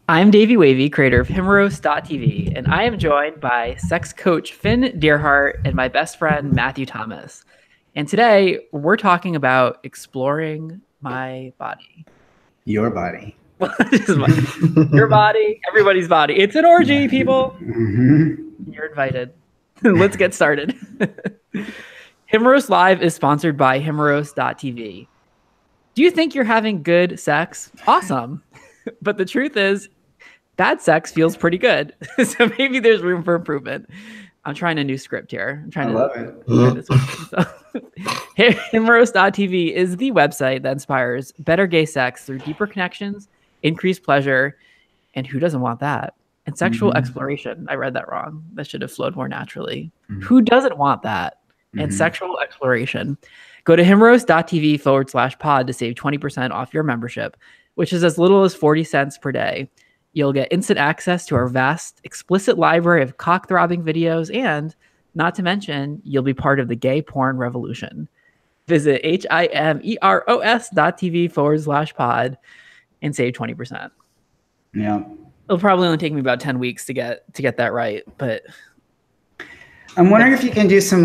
I'm Davey Wavey, creator of Himeros.tv, and I am joined by sex coach Finn Deerhart and my best friend Matthew Thomas. And today we're talking about exploring my body. Your body. Your body, everybody's body. It's an orgy, people. Mm-hmm. You're invited. Let's get started. Himeros Live is sponsored by Himeros.tv. Do you think you're having good sex? Awesome. But the truth is, bad sex feels pretty good. So maybe there's room for improvement. I'm trying a new script here. I love it. Himeros.tv is the website that inspires better gay sex through deeper connections, increased pleasure, and who doesn't want that? And sexual exploration. I read that wrong. That should have flowed more naturally. Who doesn't want that? And sexual exploration. Go to himeros.tv/pod to save 20% off your membership, which is as little as 40 cents per day. You'll get instant access to our vast, explicit library of cock-throbbing videos, and, not to mention, you'll be part of the gay porn revolution. Visit himeros.tv/pod and save 20%. Yeah. It'll probably only take me about 10 weeks to get that right, but I'm wondering if you can do some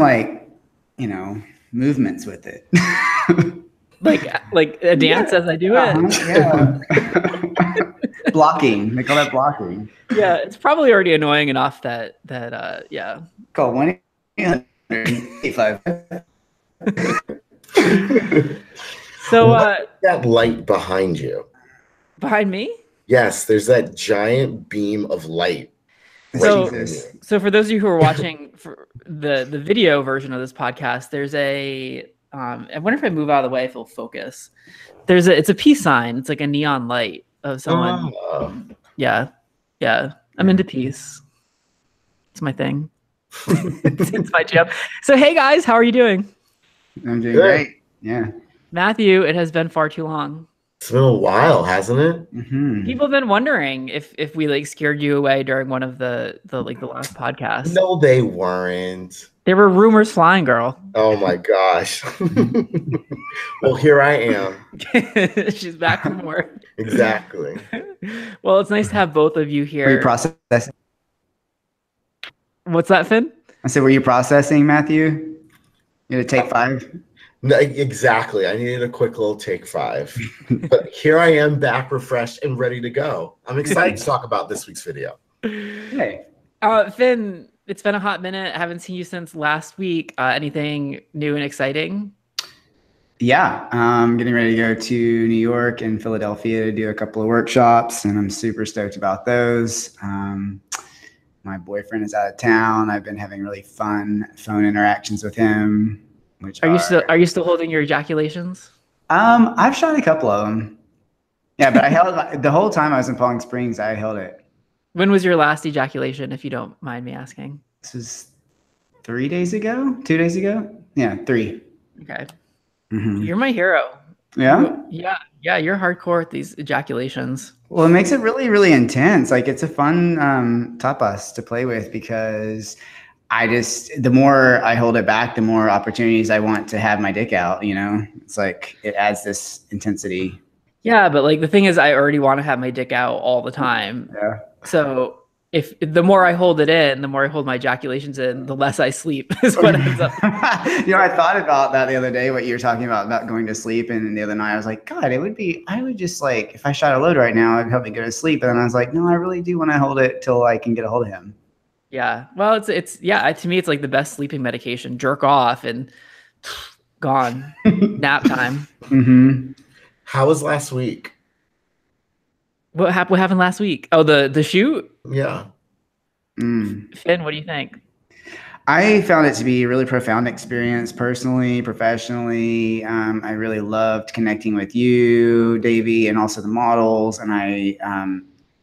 movements with it. like a dance as I do it. Yeah. Blocking. They call that blocking. Yeah, it's probably already annoying enough that yeah. Call 1-800-85. So that light behind you. Behind me? Yes, there's that giant beam of light. So for those of you who are watching for the video version of this podcast, there's a I wonder if I move out of the way if it'll focus. It's a peace sign. It's like a neon light of someone. Yeah. I'm into peace. It's my thing. It's my jam. So hey guys, how are you doing? I'm doing great. Yeah. Matthew, it has been far too long. It's been a while, hasn't it? People have been wondering if we scared you away during one of the last podcast. No, they weren't. There were rumors flying, girl. Oh my gosh. Well, here I am. She's back for more. Exactly. Well, it's nice to have both of you here. Were you processing? What's that, Finn? I said, were you processing, Matthew? You had to take 5? No, exactly. I needed a quick little take 5. But here I am, back refreshed and ready to go. I'm excited to talk about this week's video. Hey. Finn, it's been a hot minute. I haven't seen you since last week. Anything new and exciting? Yeah, I'm getting ready to go to New York and Philadelphia to do a couple of workshops, and I'm super stoked about those. My boyfriend is out of town. I've been having really fun phone interactions with him. Are you still holding your ejaculations? I've shot a couple of them. Yeah, but I held the whole time I was in Palm Springs. I held it. When was your last ejaculation, if you don't mind me asking? This was 3 days ago, 2 days ago. Yeah, 3. Okay. You're my hero. Yeah? Yeah, you're hardcore with these ejaculations. Well, it makes it really, really intense. It's a fun tapas to play with because the more I hold it back, the more opportunities I want to have my dick out, It's like it adds this intensity. Yeah, but the thing is I already want to have my dick out all the time. Yeah. So if the more I hold it in, the more I hold my ejaculations in, the less I sleep is what ends up. I thought about that the other day, what you were talking about going to sleep. And the other night I was like, God, I would just if I shot a load right now, it'd help me go to sleep. And then I was like, no, I really do want to hold it till I can get a hold of him. Yeah. Well, it's to me, it's like the best sleeping medication. Jerk off and gone. Nap time. How was last week? What happened last week? Oh, the shoot? Yeah. Finn, what do you think? I found it to be a really profound experience personally, professionally. I really loved connecting with you, Davey, and also the models. And I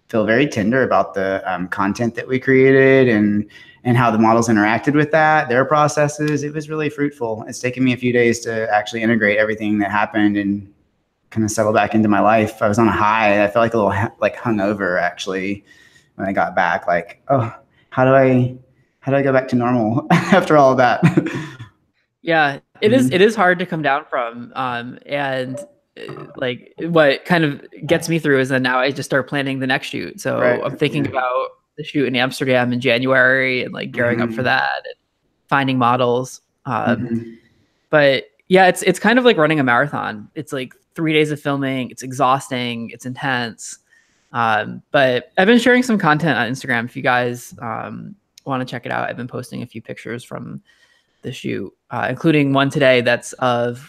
feel very tender about the content that we created and how the models interacted with that, their processes. It was really fruitful. It's taken me a few days to actually integrate everything that happened and kind of settle back into my life. I was on a high. I felt like a little hungover actually when I got back. How do I go back to normal after all of that? Yeah, it is hard to come down from. And like what kind of gets me through is that now I just start planning the next shoot. So I'm thinking about the shoot in Amsterdam in January and like gearing up for that and finding models. But yeah, it's kind of like running a marathon. It's like 3 days of filming. It's exhausting. It's intense. But I've been sharing some content on Instagram. If you guys want to check it out, I've been posting a few pictures from the shoot, including one today that's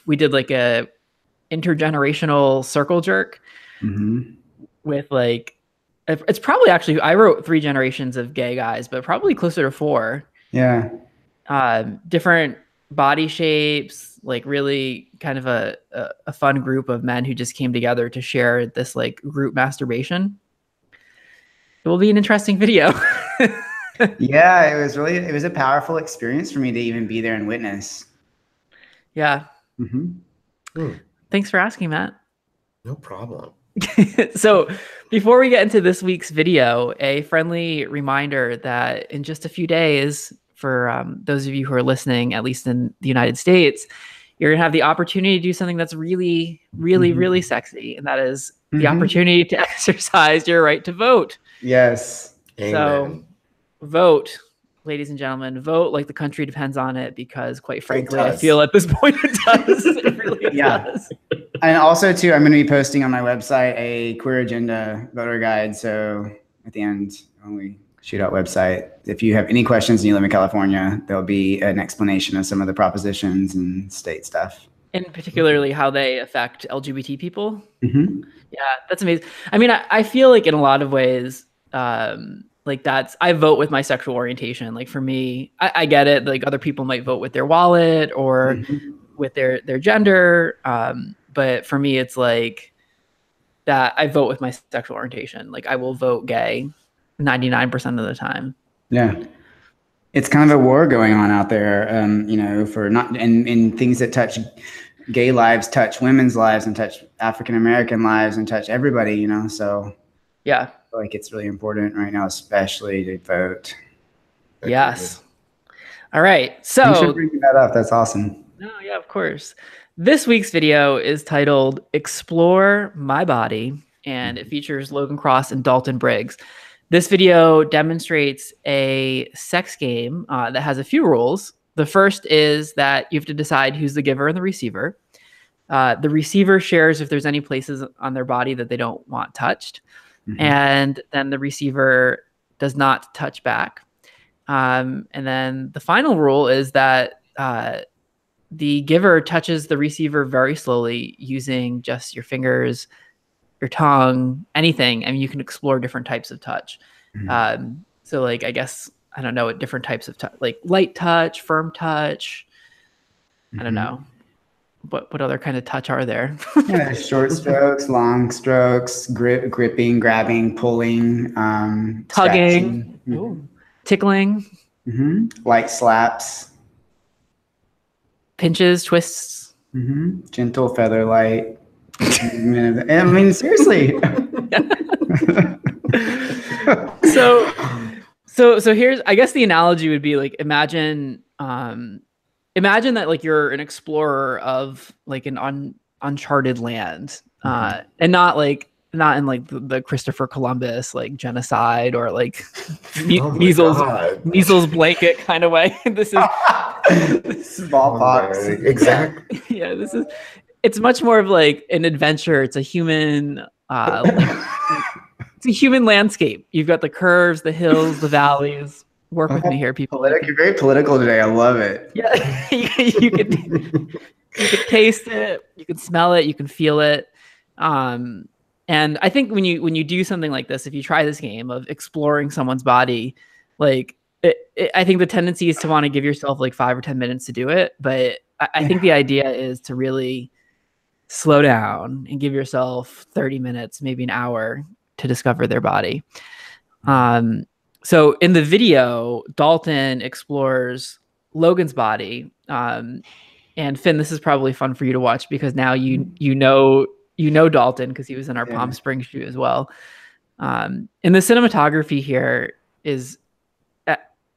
we did like a intergenerational circle jerk with like, it's probably actually, I wrote 3 generations of gay guys, but probably closer to 4. Yeah. Different body shapes, like really kind of a fun group of men who just came together to share this like group masturbation. It will be an interesting video. Yeah, it was a powerful experience for me to even be there and witness. Yeah. Thanks for asking, Matt. No problem. So before we get into this week's video, a friendly reminder that in just a few days, for those of you who are listening, at least in the United States, you're going to have the opportunity to do something that's really, really, really sexy. And that is the opportunity to exercise your right to vote. Yes. Amen. So vote, ladies and gentlemen, vote like the country depends on it, because quite frankly, I feel at this point it does. It really does. And also too, I'm going to be posting on my website a queer agenda voter guide. So at the end, when we shoot out website, if you have any questions and you live in California, there'll be an explanation of some of the propositions and state stuff. And particularly how they affect LGBT people. Yeah, that's amazing. I mean, I feel like in a lot of ways, like I vote with my sexual orientation. Like for me, I get it. Like other people might vote with their wallet or with their gender. But for me, it's like that I vote with my sexual orientation. Like I will vote gay 99% of the time. Yeah. It's kind of a war going on out there, you know, for not in things that touch gay lives, touch women's lives, and touch African-American lives, and touch everybody, you know. So yeah, I feel like it's really important right now, especially to vote. Yes. All right. So thanks for bringing that up. That's awesome. No, yeah, of course. This week's video is titled "Explore My Body," and it features Logan Cross and Dalton Briggs. This video demonstrates a sex game that has a few rules. The first is that you have to decide who's the giver and the receiver. The receiver shares if there's any places on their body that they don't want touched. And then the receiver does not touch back. And then the final rule is that the giver touches the receiver very slowly using just your fingers, your tongue, anything. I mean, you can explore different types of touch. So like, I guess, I don't know what different types of touch, like light touch, firm touch. I don't know. What other kind of touch are there? Yeah, short strokes, long strokes, gripping, grabbing, pulling, tugging, tickling, light slaps, pinches, twists, gentle feather light. I mean, seriously. So here's, I guess the analogy would be like, imagine that like you're an explorer of like an uncharted land, and not in like the Christopher Columbus like genocide or like measles blanket kind of way. This is smallpox. Exactly. Yeah, it's much more of like an adventure. It's a human it's a human landscape. You've got the curves, the hills, the valleys. Work with me here, people. You're very political today. I love it. Yeah, you can taste it, you can smell it, you can feel it. And I think when you do something like this, if you try this game of exploring someone's body, like I think the tendency is to want to give yourself like 5 or 10 minutes to do it. But I think the idea is to really slow down and give yourself 30 minutes, maybe an hour to discover their body. So in the video, Dalton explores Logan's body. And Finn, this is probably fun for you to watch because now you know Dalton because he was in our Palm Springs shoot as well. And the cinematography here is,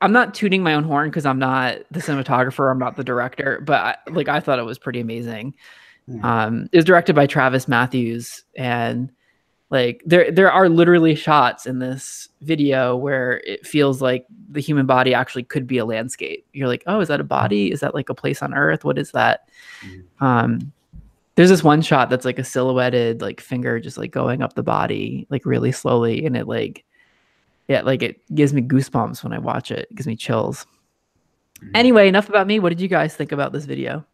I'm not tooting my own horn because I'm not the cinematographer, I'm not the director, but I thought it was pretty amazing. It was directed by Travis Matthews, and like there are literally shots in this video where it feels like the human body actually could be a landscape. You're like, oh, is that a body? Is that like a place on Earth? What is that? There's this one shot that's like a silhouetted like finger just like going up the body like really slowly, and it like, yeah, like it gives me goosebumps when I watch it. It gives me chills. Anyway, enough about me. What did you guys think about this video?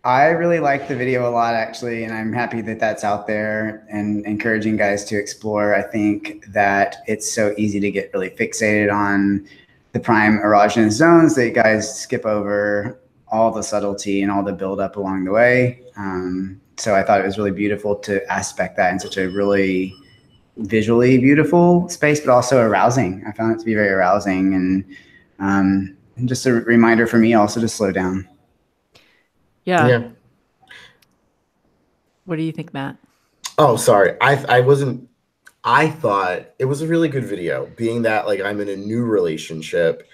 I really like the video a lot, actually, and I'm happy that that's out there and encouraging guys to explore. I think that it's so easy to get really fixated on the prime erogenous zones that guys skip over all the subtlety and all the buildup along the way. So I thought it was really beautiful to aspect that in such a really visually beautiful space, but also arousing. I found it to be very arousing, and just a reminder for me also to slow down. Yeah. What do you think, Matt? Oh, sorry. I thought it was a really good video, being that like I'm in a new relationship.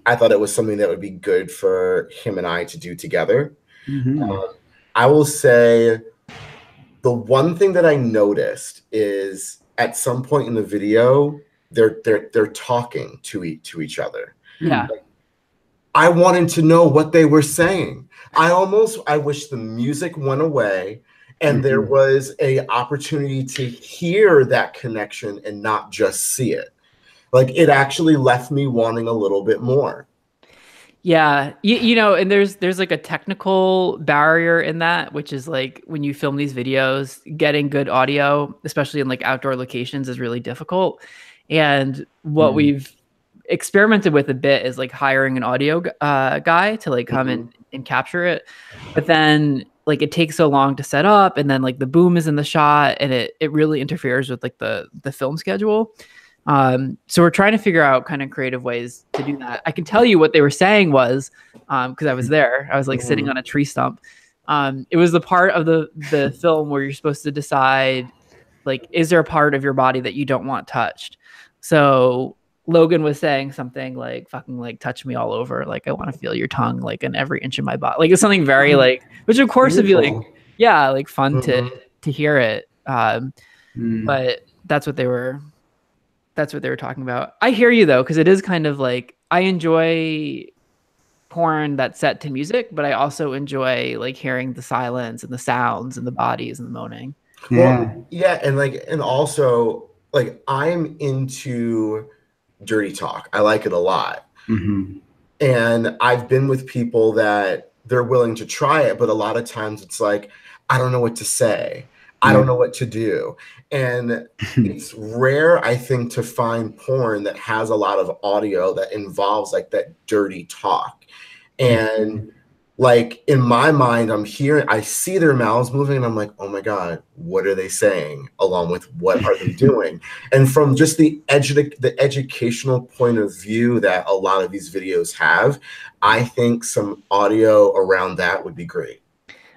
I thought it was something that would be good for him and I to do together. I will say the one thing that I noticed is at some point in the video, they're talking to each other. Yeah. Like, I wanted to know what they were saying. I wish the music went away and there was a opportunity to hear that connection and not just see it. Like it actually left me wanting a little bit more. Yeah, you know, and there's like a technical barrier in that, which is like when you film these videos, getting good audio, especially in like outdoor locations, is really difficult. And what we've experimented with a bit is like hiring an audio guy to like come and capture it, but then like it takes so long to set up, and then like the boom is in the shot, and it really interferes with like the film schedule. So we're trying to figure out kind of creative ways to do that. I can tell you what they were saying was, because I was there. I was like sitting on a tree stump. It was the part of the film where you're supposed to decide, like, is there a part of your body that you don't want touched? So Logan was saying something like, fucking like touch me all over. Like, I want to feel your tongue like in every inch of my body. Like it's something very like, which of course would be like, yeah, like fun to hear it. But that's what they were talking about. I hear you though, because it is kind of like, I enjoy porn that's set to music, but I also enjoy like hearing the silence and the sounds and the bodies and the moaning. Well, yeah, and also like I'm into dirty talk. I like it a lot. And I've been with people that they're willing to try it, but a lot of times it's like, I don't know what to say. I don't know what to do. And it's rare, I think, to find porn that has a lot of audio that involves like that dirty talk. And like in my mind, I see their mouths moving and I'm like, oh my God, what are they saying? Along with what are they doing? And from just the educational point of view that a lot of these videos have, I think some audio around that would be great.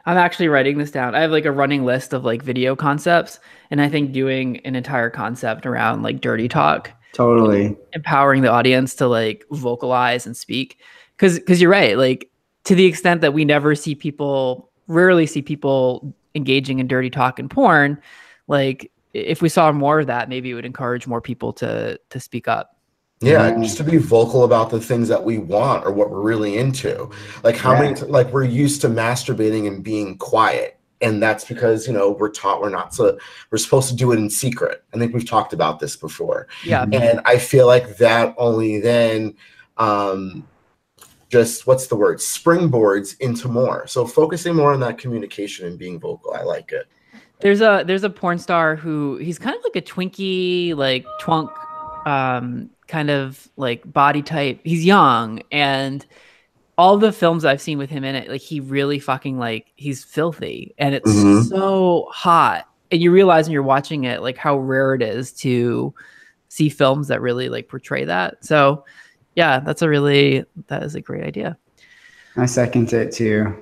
I'm actually writing this down. I have like a running list of like video concepts, and I think doing an entire concept around like dirty talk, totally empowering the audience to like vocalize and speak. Because you're right, like to the extent that we rarely see people engaging in dirty talk and porn, like if we saw more of that, maybe it would encourage more people to speak up. Yeah, just to be vocal about the things that we want or what we're really into. Like how many, like we're used to masturbating and being quiet. And that's because, you know, we're taught we're supposed to do it in secret. I think we've talked about this before. Yeah. And I feel like that only then just, what's the word? Springboards into more. So focusing more on that communication and being vocal. I like it. There's a porn star who he's kind of like a twinkie, like twunk, kind of like body type. He's young, and all the films I've seen with him in it, like he really fucking like he's filthy, and it's so hot. And you realize when you're watching it, like how rare it is to see films that really like portray that. So yeah, that is a great idea. I second it too.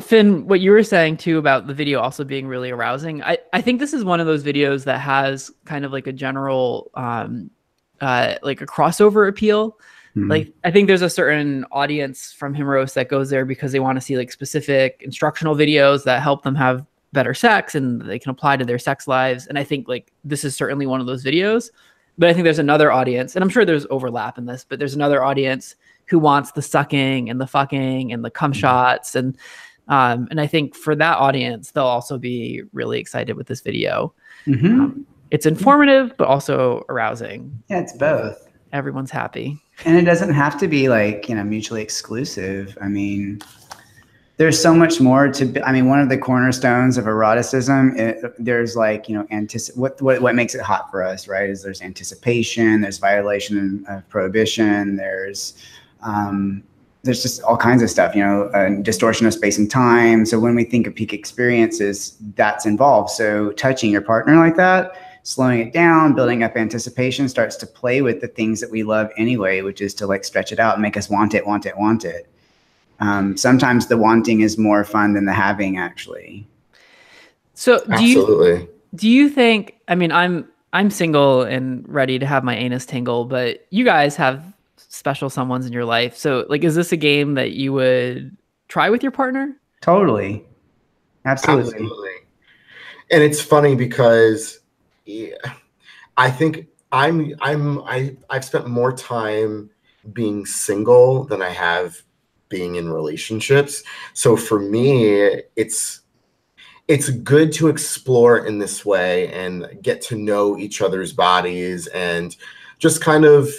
Finn, what you were saying too about the video also being really arousing. I think this is one of those videos that has kind of like a general like a crossover appeal. Like, I think there's a certain audience from Himeros that goes there because they want to see like specific instructional videos that help them have better sex and they can apply to their sex lives. And I think like this is certainly one of those videos. But I think there's another audience, and I'm sure there's overlap in this, but there's another audience who wants the sucking and the fucking and the cum shots. And I think for that audience, they'll also be really excited with this video. It's informative, but also arousing. Yeah, it's both. Everyone's happy. And it doesn't have to be like, mutually exclusive. I mean, there's so much more one of the cornerstones of eroticism, there's like, what makes it hot for us, right? Is there's anticipation, there's violation of prohibition, there's just all kinds of stuff, distortion of space and time. So when we think of peak experiences, that's involved. So touching your partner like that, slowing it down, building up anticipation, starts to play with the things that we love anyway, which is to like stretch it out and make us want it. Sometimes the wanting is more fun than the having, actually. So absolutely. Do you think, I mean, I'm single and ready to have my anus tingle, but you guys have special someones in your life. So like, is this a game that you would try with your partner? Totally. Absolutely. And it's funny because I think I've spent more time being single than I have being in relationships. So for me, it's good to explore in this way and get to know each other's bodies and just kind of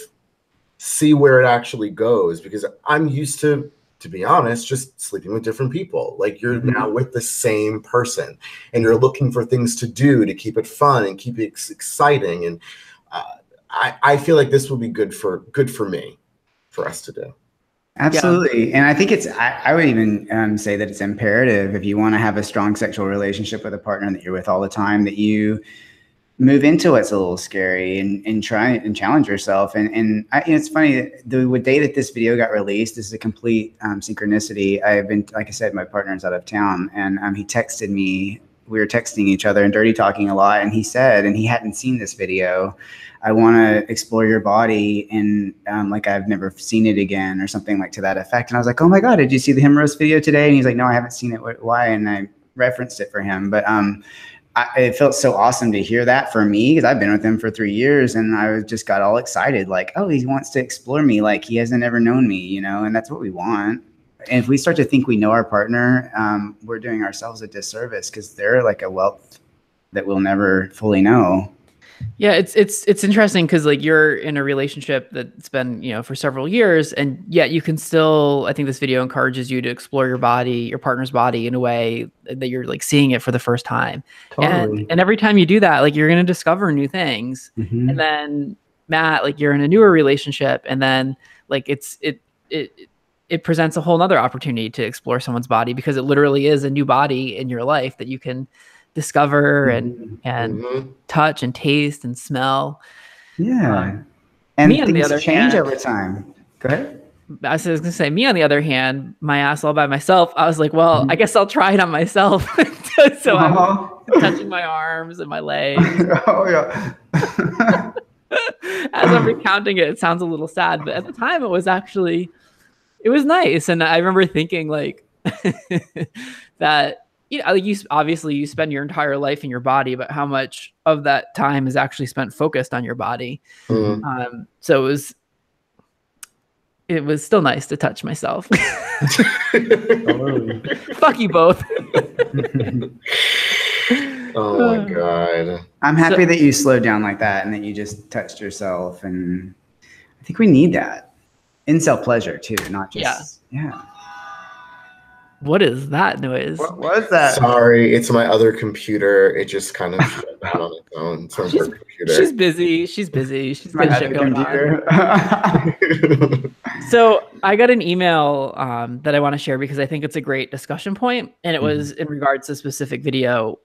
see where it actually goes, because I'm used to be honest, just sleeping with different people. Like you're now with the same person and you're looking for things to do to keep it fun and keep it exciting. And I feel like this will be good for me, for us to do. Absolutely. And I think I would even say that it's imperative, if you want to have a strong sexual relationship with a partner that you're with all the time, that you move into what's a little scary and try and challenge yourself. And it's funny, the day that this video got released, this is a complete synchronicity. Like I said, my partner's out of town, and he texted me. We were texting each other and dirty talking a lot. And he said, and he hadn't seen this video, I want to explore your body and like I've never seen it again, or something like to that effect. And I was like, oh my God, did you see the Himeros video today? And he's like, no, I haven't seen it. Why? And I referenced it for him. But it felt so awesome to hear that for me, because I've been with him for 3 years and I just got all excited. Like, oh, he wants to explore me like he hasn't ever known me, and that's what we want. And if we start to think we know our partner, we're doing ourselves a disservice, because they're like a wealth that we'll never fully know. Yeah, it's interesting because like you're in a relationship that's been, for several years, and yet you can still, I think this video encourages you to explore your body, your partner's body, in a way that you're like seeing it for the first time. Totally. And every time you do that, like you're going to discover new things. And then Matt, like you're in a newer relationship, and then like it presents a whole nother opportunity to explore someone's body, because it literally is a new body in your life that you can discover and touch and taste and smell. Yeah. And me on the other change hand, over time. Go ahead. I was going to say, me on the other hand, my ass all by myself, I was like, well, I guess I'll try it on myself. So I'm touching my arms and my legs. Oh yeah. As I'm recounting it, it sounds a little sad, but at the time it was nice. And I remember thinking like that, like you spend your entire life in your body, but how much of that time is actually spent focused on your body? So it was still nice to touch myself. Fuck you both. Oh my God. I'm happy that you slowed down like that and that you just touched yourself. And I think we need that. Incel pleasure too, not just, yeah. What is that noise? What was that? Sorry, it's my other computer. It just kind of shut down on its own. It's my work computer. She's busy. She's got shit going on. on. So I got an email that I want to share because I think it's a great discussion point, and it was in regards to a specific video.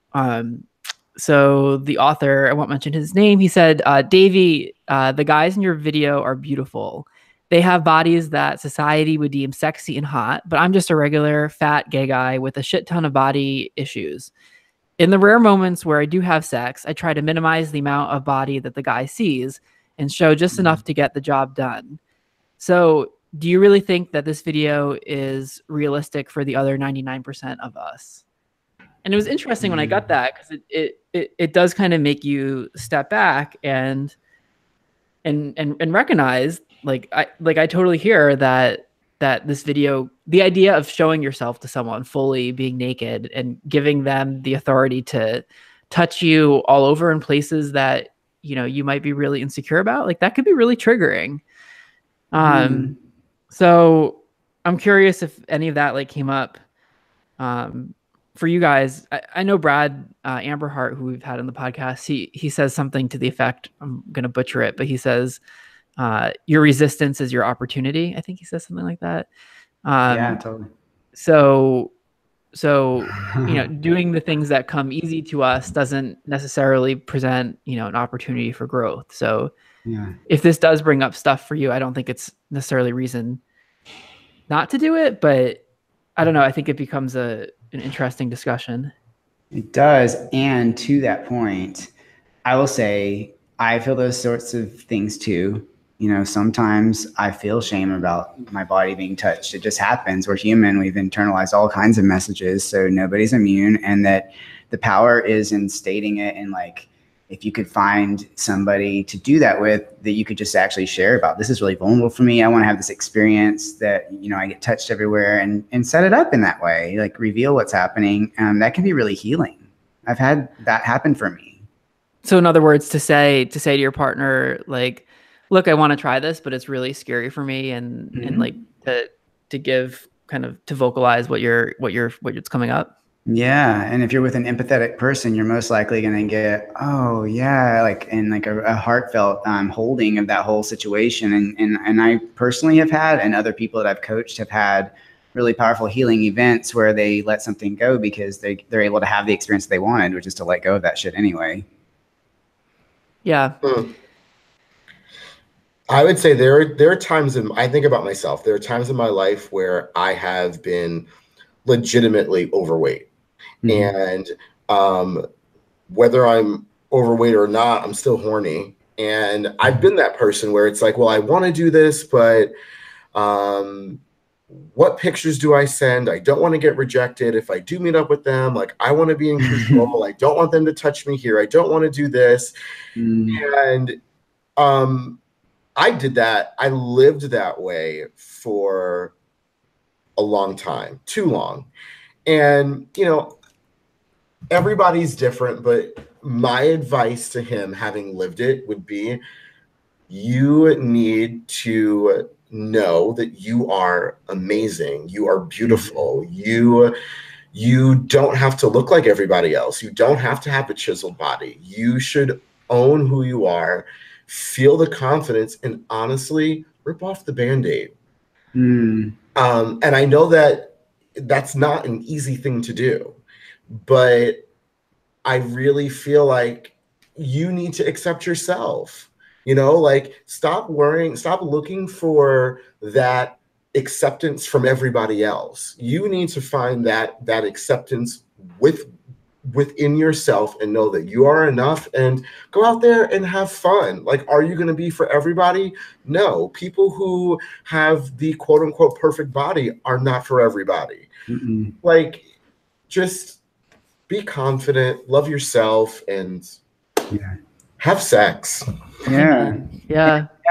So the author, I won't mention his name, he said, Davey, the guys in your video are beautiful. They have bodies that society would deem sexy and hot, but I'm just a regular fat gay guy with a shit ton of body issues. In the rare moments where I do have sex, I try to minimize the amount of body that the guy sees and show just enough to get the job done. So do you really think that this video is realistic for the other 99% of us? And it was interesting when I got that, because it does kind of make you step back and recognize, like I totally hear that this video, the idea of showing yourself to someone fully, being naked and giving them the authority to touch you all over in places that, you know, you might be really insecure about, like that could be really triggering. So I'm curious if any of that like came up for you guys. I know Brad Amberhart, who we've had on the podcast, he says something to the effect, I'm going to butcher it, but he says, your resistance is your opportunity. I think he says something like that. Yeah, totally. So, you know, doing the things that come easy to us doesn't necessarily present, you know, an opportunity for growth. So yeah, if this does bring up stuff for you, I don't think it's necessarily reason not to do it, but I don't know. I think it becomes an interesting discussion. it does. And to that point, I will say I feel those sorts of things too. You know, sometimes I feel shame about my body being touched. It just happens. We're human. We've internalized all kinds of messages, so nobody's immune. And that the power is in stating it, and like, if you could find somebody to do that with, that you could just actually share about, this is really vulnerable for me. I want to have this experience that, you know, I get touched everywhere, and set it up in that way, like reveal what's happening. That can be really healing. I've had that happen for me. So in other words, to say to your partner, like, look, I want to try this, but it's really scary for me. And like to give kind of, to vocalize what's coming up. Yeah. And if you're with an empathetic person, you're most likely going to get, oh yeah, like, and like a heartfelt holding of that whole situation. And I personally have had, and other people that I've coached have had, really powerful healing events where they let something go because they're able to have the experience they wanted, which is to let go of that shit anyway. Yeah. I would say there are times I think about myself. There are times in my life where I have been legitimately overweight. And whether I'm overweight or not, I'm still horny. And I've been that person where it's like, well, I want to do this, but what pictures do I send? I don't want to get rejected. If I do meet up with them, like, I want to be in control. I don't want them to touch me here. I don't want to do this. And I did that. I lived that way for a long time, too long. And, you know, everybody's different, but my advice to him, having lived it, would be, you need to know that you are amazing. You are beautiful. You don't have to look like everybody else. You don't have to have a chiseled body. You should own who you are, feel the confidence, and honestly, rip off the Band-Aid. And I know that that's not an easy thing to do, but I really feel like you need to accept yourself. You know, like, stop worrying, stop looking for that acceptance from everybody else. You need to find that acceptance within yourself, and know that you are enough, and go out there and have fun. Like, are you going to be for everybody? No. People who have the quote unquote perfect body are not for everybody. Like, just be confident, love yourself, and have sex. Yeah.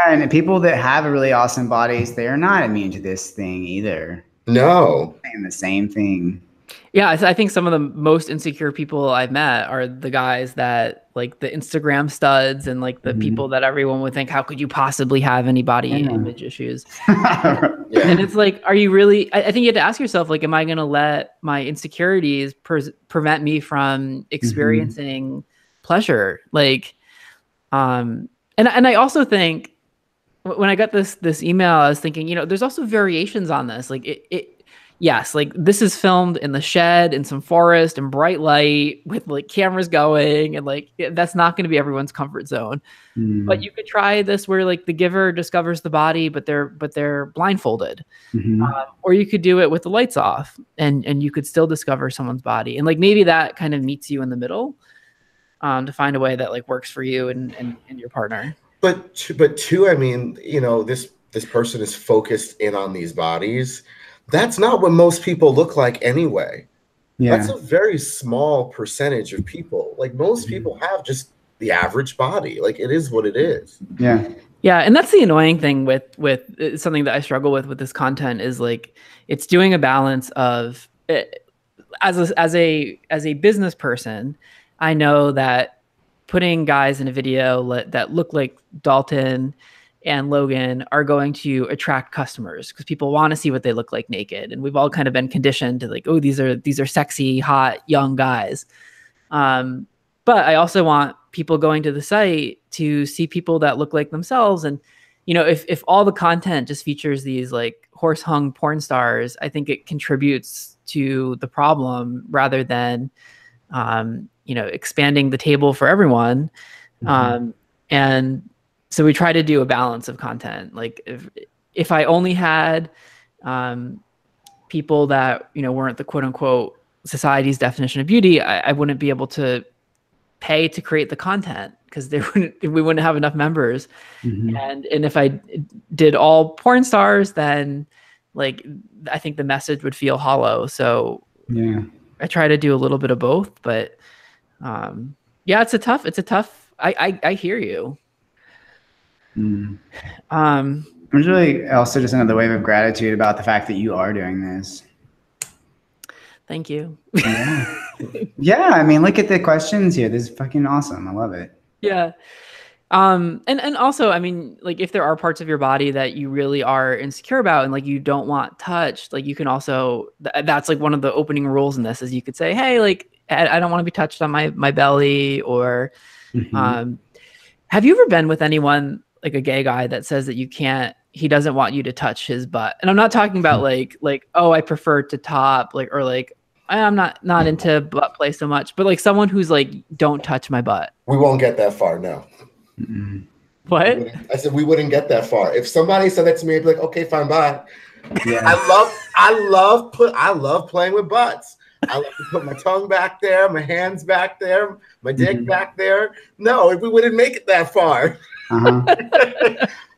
And people that have really awesome bodies, they are not immune to this thing either. No. And the same thing. Yeah, I think some of the most insecure people I've met are the guys that, like, the Instagram studs, and like the people that everyone would think, how could you possibly have any body image issues? And it's like, are you really, I think you have to ask yourself, like, am I going to let my insecurities prevent me from experiencing pleasure? Like, and I also think when I got this email, I was thinking, you know, there's also variations on this. Like yes, like, this is filmed in the shed, in some forest, in bright light, with like cameras going, and like, that's not going to be everyone's comfort zone. But you could try this where, like, the giver discovers the body, but they're blindfolded, or you could do it with the lights off, and you could still discover someone's body, and like, maybe that kind of meets you in the middle, to find a way that like works for you and your partner. But too, I mean, you know, this this person is focused in on these bodies. That's not what most people look like anyway. Yeah. That's a very small percentage of people. Like most people have just the average body. Like it is what it is. Yeah. Yeah, and that's the annoying thing with something that I struggle with this content is like it's doing a balance of as a business person, I know that putting guys in a video that look like Dalton and Logan are going to attract customers because people want to see what they look like naked, and we've all kind of been conditioned to like, oh, these are sexy, hot, young guys. But I also want people going to the site to see people that look like themselves. And, you know, if all the content just features these like horse hung porn stars, I think it contributes to the problem rather than, you know, expanding the table for everyone. And so we try to do a balance of content. Like if I only had people that, you know, weren't the quote unquote society's definition of beauty, I wouldn't be able to pay to create the content because we wouldn't have enough members. And if I did all porn stars, then like I think the message would feel hollow. So yeah, I try to do a little bit of both, but yeah, it's a tough. I hear you. I'm really also just another wave of gratitude about the fact that you are doing this. Thank you. Yeah. Yeah, I mean, look at the questions here. This is fucking awesome. I love it. Yeah. And also, I mean, like if there are parts of your body that you really are insecure about and like you don't want touched, like you can also, that's like one of the opening rules in this is you could say, hey, like I don't want to be touched on my belly or, have you ever been with anyone like a gay guy that says that he doesn't want you to touch his butt? And I'm not talking about like, oh, I prefer to top, like, or like, I'm not into butt play so much, but like someone who's like, don't touch my butt. We won't get that far. No. What? I said, we wouldn't get that far. If somebody said that to me, I'd be like, okay, fine, bye. Yeah. I love playing with butts. I like to put my tongue back there, my hands back there, my dick back there. No, we wouldn't make it that far.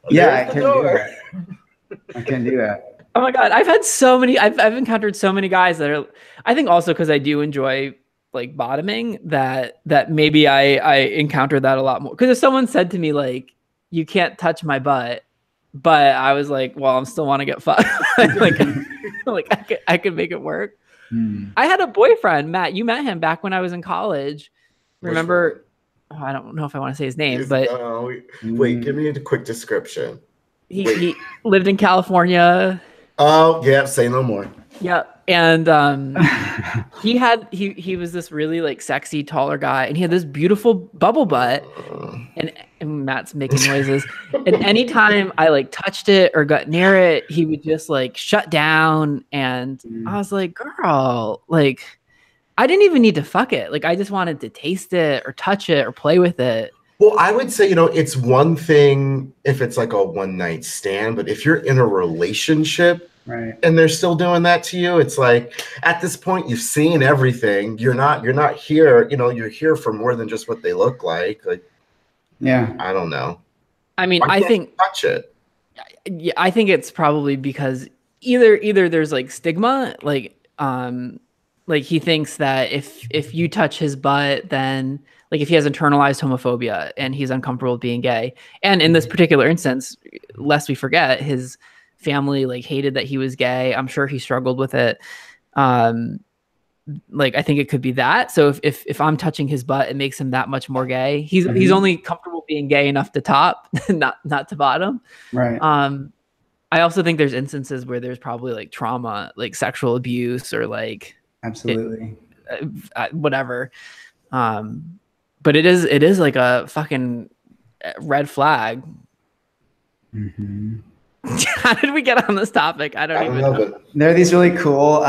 Yeah, I can't do that. I can't do that. Oh my God. I've encountered so many guys that are, I think also because I do enjoy like bottoming that maybe I encounter that a lot more. Cause if someone said to me like, you can't touch my butt, but I was like, well, I still want to get fucked. like I could make it work. I had a boyfriend, Matt, you met him back when I was in college. Remember, I don't know if I want to say his name, but wait, give me a quick description. He lived in California. Oh yeah, say no more. Yeah, and he was this really like sexy taller guy, and he had this beautiful bubble butt, and Matt's making noises. And anytime I like touched it or got near it, he would just like shut down. And I was like, girl, like I didn't even need to fuck it. Like I just wanted to taste it or touch it or play with it. Well, I would say, you know, it's one thing if it's like a one night stand, but if you're in a relationship, right, and they're still doing that to you, it's like at this point you've seen everything. You're not here, you know, you're here for more than just what they look like. Like, yeah, I don't know. I mean, I think touch it. Yeah, I think it's probably because either there's like stigma, like he thinks that if you touch his butt, then like if he has internalized homophobia and he's uncomfortable with being gay. And in this particular instance, lest we forget, his family like hated that he was gay. I'm sure he struggled with it. Like I think it could be that. So if I'm touching his butt, it makes him that much more gay. He's only comfortable being gay enough to top, not to bottom. Right. I also think there's instances where there's probably like trauma, like sexual abuse or like absolutely whatever. But it is like a fucking red flag. How did we get on this topic? I don't even know. There are these really cool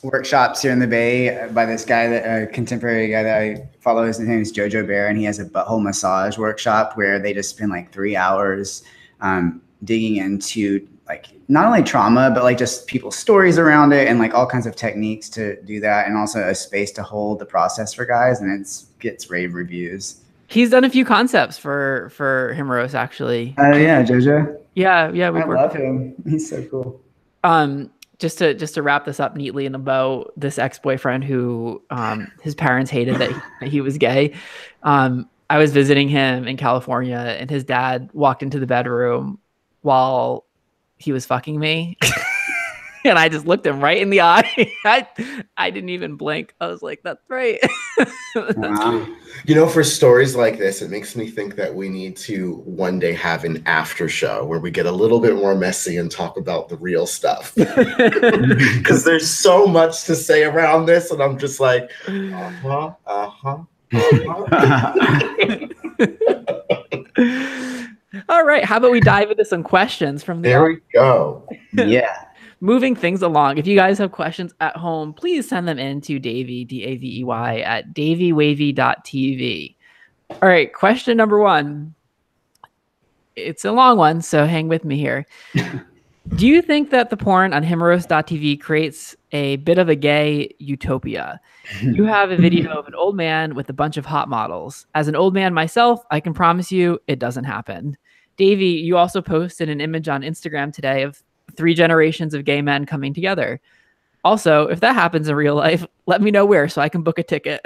workshops here in the Bay by this guy, a contemporary guy that I follow. His name is Jojo Bear, and he has a butthole massage workshop where they just spend like 3 hours digging into like not only trauma, but like just people's stories around it and like all kinds of techniques to do that, and also a space to hold the process for guys, and it gets rave reviews. He's done a few concepts for Himeros actually. Yeah, Jojo. Yeah, I love him. He's so cool. Just to wrap this up neatly and about this ex-boyfriend who his parents hated that he was gay. I was visiting him in California, and his dad walked into the bedroom while he was fucking me. And I just looked him right in the eye. I didn't even blink. I was like, that's right. Wow. You know, for stories like this, it makes me think that we need to one day have an after show where we get a little bit more messy and talk about the real stuff. Because there's so much to say around this, and I'm just like, All right, how about we dive into some questions from the There we go. Yeah. Moving things along. If you guys have questions at home, please send them in to Davey, Davey, at daveywavey.tv. All right, question number 1. It's a long one, so hang with me here. Do you think that the porn on Himeros.tv creates a bit of a gay utopia? You have a video of an old man with a bunch of hot models. As an old man myself, I can promise you it doesn't happen. Davey, you also posted an image on Instagram today of 3 generations of gay men coming together. Also, if that happens in real life, let me know where so I can book a ticket.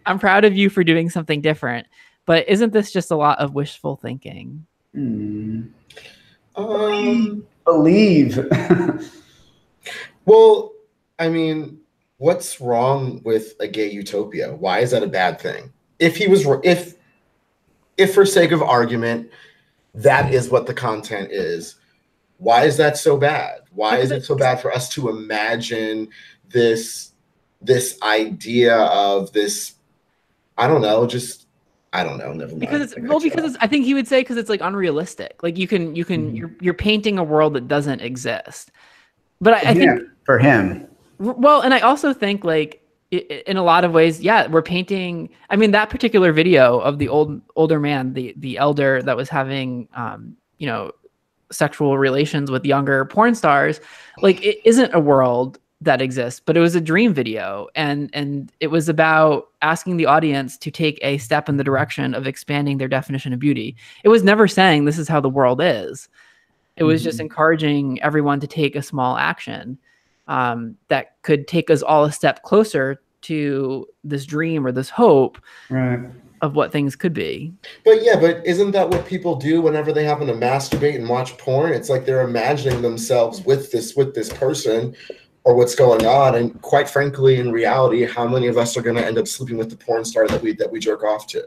I'm proud of you for doing something different, but isn't this just a lot of wishful thinking? Believe. Well, I mean, what's wrong with a gay utopia? Why is that a bad thing? If for sake of argument, that is what the content is, why is that so bad? Why is it so bad for us to imagine this idea of this? I don't know. Never mind. Because I think he would say because it's like unrealistic. Like you're painting a world that doesn't exist. But I think for him. Well, and I also think like in a lot of ways, yeah, we're painting. I mean, that particular video of the older man, the elder that was having sexual relations with younger porn stars, like it isn't a world that exists, but it was a dream video, and it was about asking the audience to take a step in the direction of expanding their definition of beauty. It was never saying this is how the world is. It was just encouraging everyone to take a small action that could take us all a step closer to this dream or this hope of what things could be. But isn't that what people do whenever they happen to masturbate and watch porn? It's like they're imagining themselves with this person or what's going on. And quite frankly, in reality, how many of us are going to end up sleeping with the porn star that we jerk off to?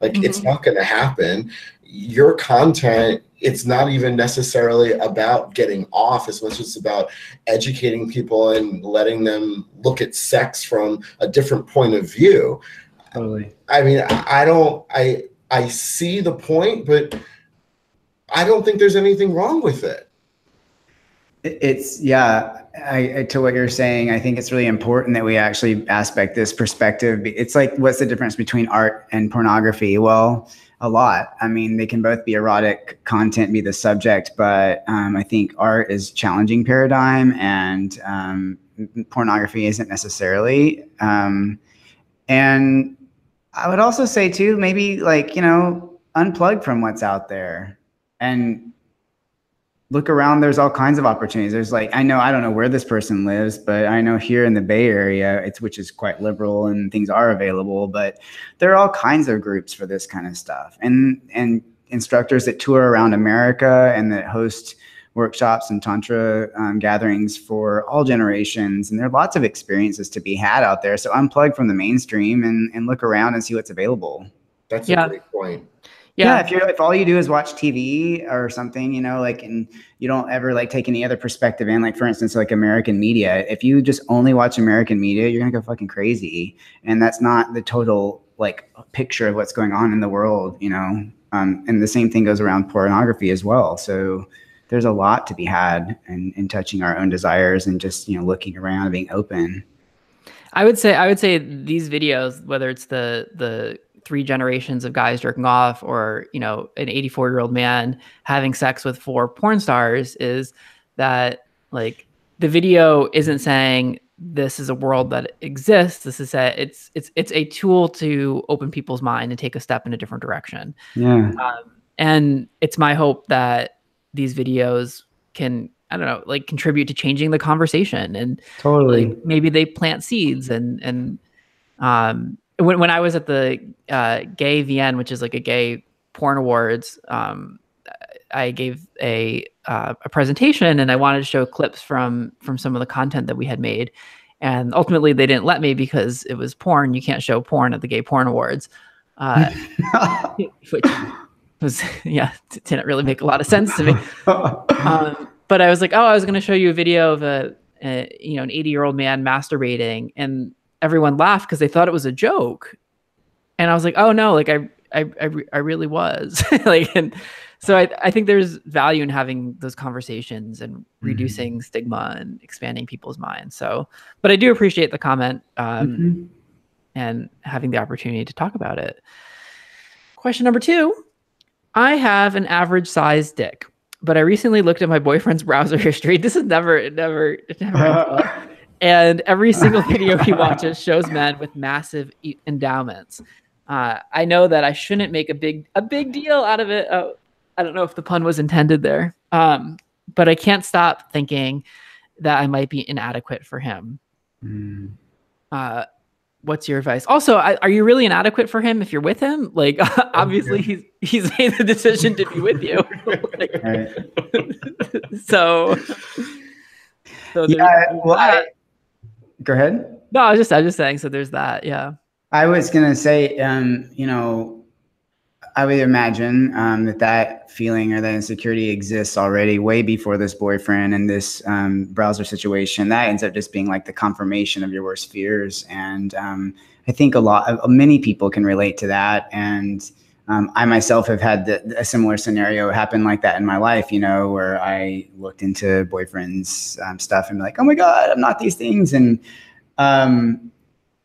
Like, it's not going to happen. Your content, it's not even necessarily about getting off as much as it's about educating people and letting them look at sex from a different point of view. Totally. I mean, I see the point, but I don't think there's anything wrong with it. To what you're saying, I think it's really important that we actually aspect this perspective. It's like, what's the difference between art and pornography? Well, a lot. I mean, they can both be erotic content, be the subject, but I think art is challenging paradigm, and pornography isn't necessarily. And I would also say too, maybe like, unplug from what's out there and look around. There's all kinds of opportunities. There's like, I don't know where this person lives, but I know here in the Bay Area, which is quite liberal and things are available, but there are all kinds of groups for this kind of stuff, and instructors that tour around America and that host workshops and tantra gatherings for all generations. And there are lots of experiences to be had out there. So unplug from the mainstream and look around and see what's available. That's a great point. Yeah, if all you do is watch TV or something, and you don't ever like take any other perspective in, like for instance, like American media. If you just only watch American media, you're gonna go fucking crazy, and that's not the total like picture of what's going on in the world, And the same thing goes around pornography as well. So there's a lot to be had in touching our own desires and just looking around and being open. I would say these videos, whether it's the 3 generations of guys jerking off or an 84-year-old man having sex with 4 porn stars, is that like the video isn't saying this is a world that exists. This is it's a tool to open people's mind and take a step in a different direction. And it's my hope that these videos can, I don't know, like contribute to changing the conversation, and Totally. like maybe they plant seeds. And when I was at the Gay VN, which is like a gay porn awards, I gave a presentation, and I wanted to show clips from some of the content that we had made. And ultimately they didn't let me because it was porn. You can't show porn at the Gay Porn Awards, which was, didn't really make a lot of sense to me. But I was like, I was going to show you a video of an 80-year-old man masturbating, and everyone laughed because they thought it was a joke. And I was like, oh no, like I really was. Like, and so I think there's value in having those conversations and reducing stigma and expanding people's minds. So, but I do appreciate the comment and having the opportunity to talk about it. Question number 2. I have an average sized dick, but I recently looked at my boyfriend's browser history. This is never ends well. And every single video he watches shows men with massive endowments. I know that I shouldn't make a big deal out of it. I don't know if the pun was intended there. But I can't stop thinking that I might be inadequate for him. What's your advice? Also, are you really inadequate for him if you're with him? Like, obviously he's made the decision to be with you. So yeah, well, go ahead. No, I was just saying, so there's that. Yeah. I was going to say, I would imagine that feeling or that insecurity exists already way before this boyfriend and this browser situation. That ends up just being like the confirmation of your worst fears. And I think many people can relate to that. And I myself have had a similar scenario happen like that in my life, where I looked into boyfriend's stuff and be like, oh my God, I'm not these things. And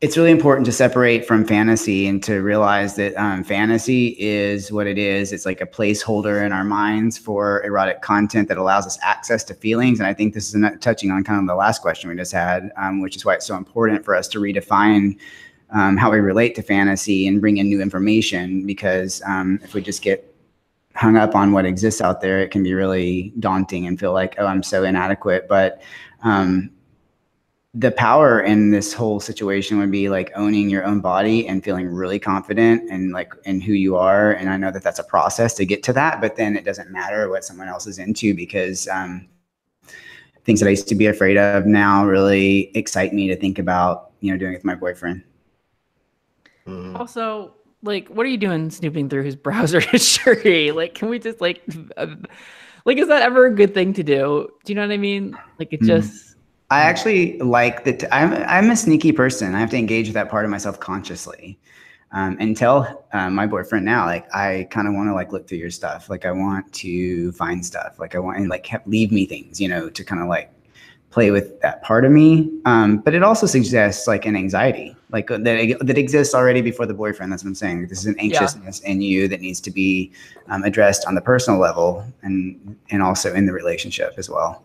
it's really important to separate from fantasy and to realize that fantasy is what it is. It's like a placeholder in our minds for erotic content that allows us access to feelings. And I think this is touching on kind of the last question we just had, which is why it's so important for us to redefine how we relate to fantasy and bring in new information. Because if we just get hung up on what exists out there, it can be really daunting and feel like, oh, I'm so inadequate. But the power in this whole situation would be like owning your own body and feeling really confident and like in who you are. And I know that that's a process to get to that, but then it doesn't matter what someone else is into, because things that I used to be afraid of now really excite me to think about, doing it with my boyfriend. Also, like, what are you doing snooping through his browser history? Like, can we just like, is that ever a good thing to do? Do you know what I mean? Like, it just... I actually like that. I'm a sneaky person. I have to engage with that part of myself consciously, and tell my boyfriend now, like, I kind of want to like look through your stuff. Like, I want to find stuff. Like, I want and like leave me things, to kind of like play with that part of me. But it also suggests like an anxiety, like that exists already before the boyfriend. That's what I'm saying. This is an anxiousness in you that needs to be addressed on the personal level and also in the relationship as well.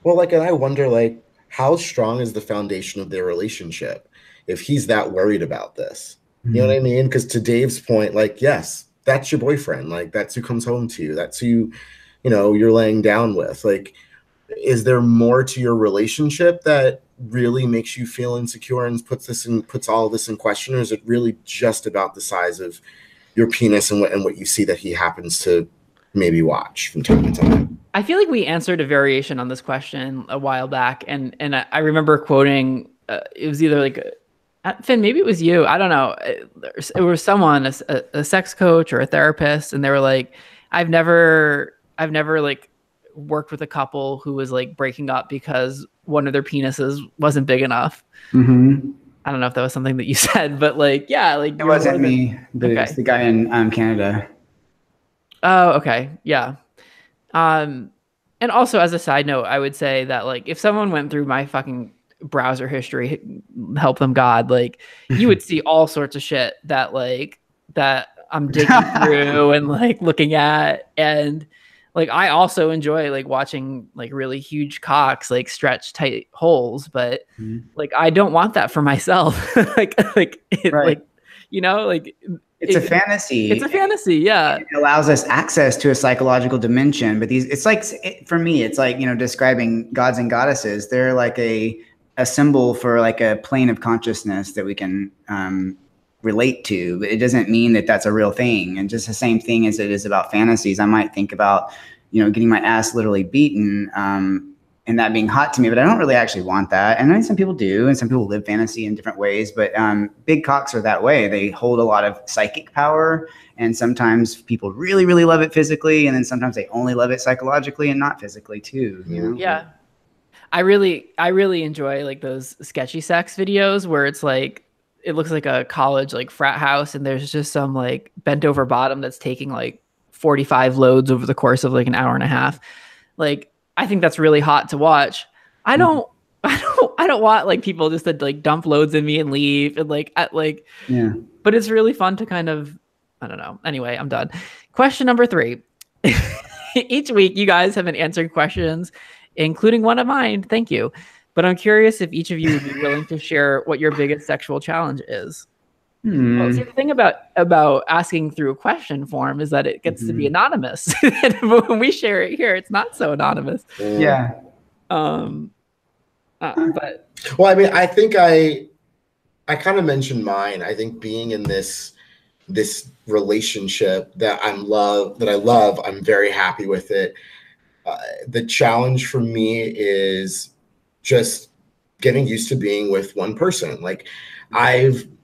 Well, like, and I wonder, like, how strong is the foundation of their relationship if he's that worried about this? You know what I mean? Because to Dave's point, like, yes, that's your boyfriend. Like, that's who comes home to you. That's who, you're laying down with. Like, is there more to your relationship that really makes you feel insecure and puts all of this in question? Or is it really just about the size of your penis and what you see that he happens to maybe watch from time to time? I feel like we answered a variation on this question a while back, and I remember quoting, it was either like, Finn, maybe it was you, I don't know, it was someone, a sex coach or a therapist, and they were like, I've never like worked with a couple who was like breaking up because one of their penises wasn't big enough. I don't know if that was something that you said, but like, yeah, like it wasn't me, but it's the guy in Canada. Oh, okay. Yeah. And also as a side note, I would say that like, if someone went through my fucking browser history, help them God, like you would see all sorts of shit that I'm digging through and like looking at. And like, I also enjoy like watching like really huge cocks, like stretch tight holes, but like, I don't want that for myself. like, It's a fantasy. It's a fantasy, yeah. It allows us access to a psychological dimension. But for me, it's like, describing gods and goddesses. They're like a symbol for like a plane of consciousness that we can relate to. But it doesn't mean that that's a real thing. And just the same thing as it is about fantasies. I might think about, getting my ass literally beaten, and that being hot to me, but I don't really actually want that. And I know some people do, and some people live fantasy in different ways, but big cocks are that way. They hold a lot of psychic power, and sometimes people really, really love it physically, and then sometimes they only love it psychologically and not physically too, Yeah. I really enjoy like those sketchy sex videos where it's like, it looks like a college like frat house, and there's just some like bent over bottom that's taking like 45 loads over the course of like an hour and a half. Like, I think that's really hot to watch. I don't want like people just to like dump loads in me and leave and yeah. But it's really fun to kind of, I don't know. Anyway, I'm done. Question number 3. Each week you guys have been answering questions, including one of mine. Thank you. But I'm curious if each of you would be willing to share what your biggest sexual challenge is. Well, see, the thing about asking through a question form is that it gets to be anonymous. And when we share it here, it's not so anonymous. Yeah. But well, I mean, I think I kind of mentioned mine. I think being in this relationship that I love, I'm very happy with it. The challenge for me is just getting used to being with one person. Like,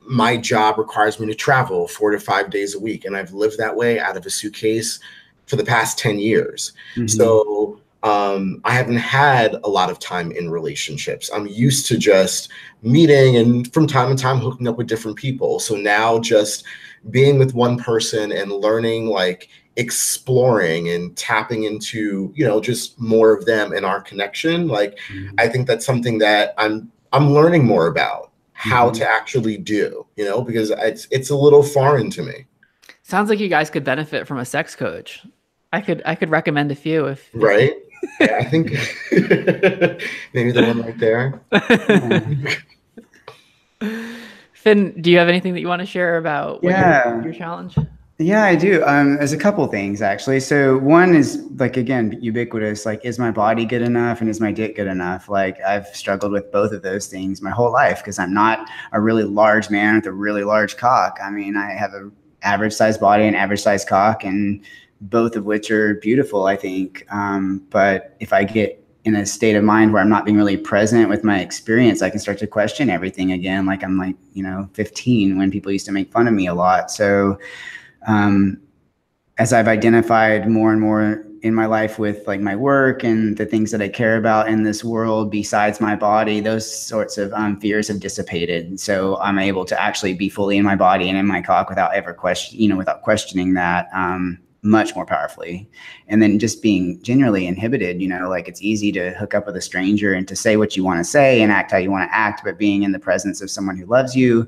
my job requires me to travel 4 to 5 days a week, and I've lived that way out of a suitcase for the past 10 years. So I haven't had a lot of time in relationships. I'm used to just meeting and from time to time hooking up with different people. So now just being with one person and learning, like exploring and tapping into, just more of them and our connection. Like, I think that's something that I'm learning more about how to actually do, because it's a little foreign to me. Sounds like you guys could benefit from a sex coach. I could recommend a few if right. Yeah, I think maybe the one right there. Finn, do you have anything that you want to share about your challenge? Yeah, I do. There's a couple things actually. So one is like, again, ubiquitous, like, is my body good enough and is my dick good enough? Like, I've struggled with both of those things my whole life because I'm not a really large man with a really large cock. I mean, I have an average sized body and average sized cock, and both of which are beautiful, I think. But if I get in a state of mind where I'm not being really present with my experience, I can start to question everything again. Like I'm like, 15 when people used to make fun of me a lot. So as I've identified more and more in my life with like my work and the things that I care about in this world besides my body, those sorts of fears have dissipated. So I'm able to actually be fully in my body and in my cock without ever without questioning that much more powerfully. And then just being generally inhibited, like it's easy to hook up with a stranger and to say what you want to say and act how you want to act, but being in the presence of someone who loves you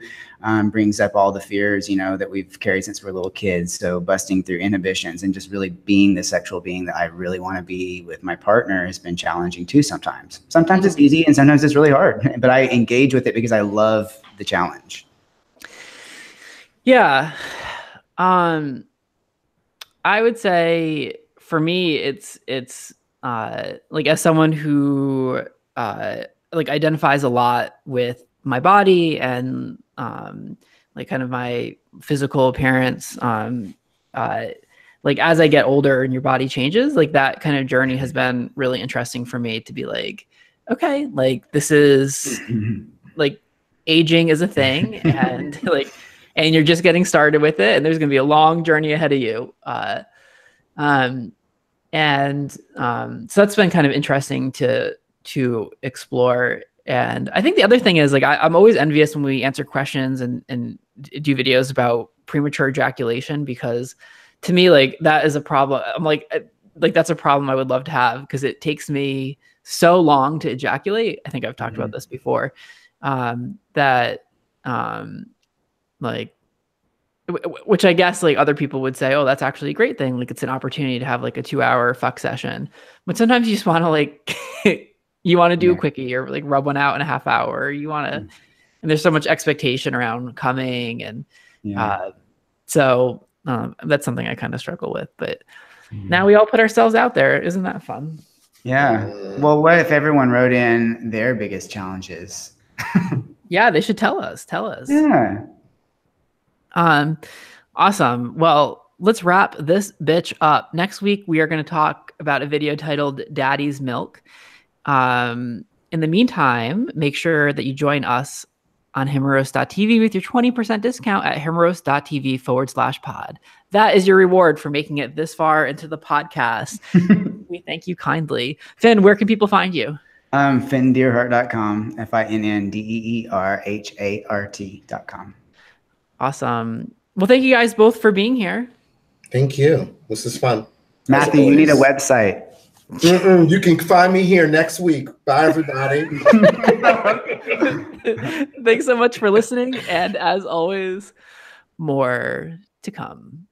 brings up all the fears, that we've carried since we're little kids. So busting through inhibitions and just really being the sexual being that I really want to be with my partner has been challenging too sometimes. Sometimes it's easy and sometimes it's really hard, but I engage with it because I love the challenge. Yeah. I would say for me, it's like as someone who like identifies a lot with my body and like kind of my physical appearance. Like as I get older and your body changes, like that kind of journey has been really interesting for me to be like, okay, like this is like aging is a thing, and like. And you're just getting started with it, and there's going to be a long journey ahead of you. So that's been kind of interesting to explore. And I think the other thing is like, I'm always envious when we answer questions and do videos about premature ejaculation, because to me, like that is a problem. I'm like that's a problem I would love to have because it takes me so long to ejaculate. I think I've talked about this before, like, which I guess like other people would say, oh, that's actually a great thing. Like it's an opportunity to have like a 2-hour fuck session. But sometimes you just want to like, you want to do a quickie or like rub one out in a half hour. You want to, and there's so much expectation around coming and So that's something I kind of struggle with. But now we all put ourselves out there. Isn't that fun? Yeah. Well, what if everyone wrote in their biggest challenges? Yeah, they should tell us. Tell us. Yeah. Awesome. Well, let's wrap this bitch up. Next week, we are going to talk about a video titled Daddy's Milk. In the meantime, make sure that you join us on Himeros.tv with your 20% discount at Himeros.tv/pod. That is your reward for making it this far into the podcast. We thank you kindly. Finn, where can people find you? FinnDeerhart.com, FINNDEERHART.com. Awesome. Well, thank you guys both for being here. Thank you. This is fun. Matthew, you need a website. You can find me here next week. Bye, everybody. Thanks so much for listening. And as always, more to come.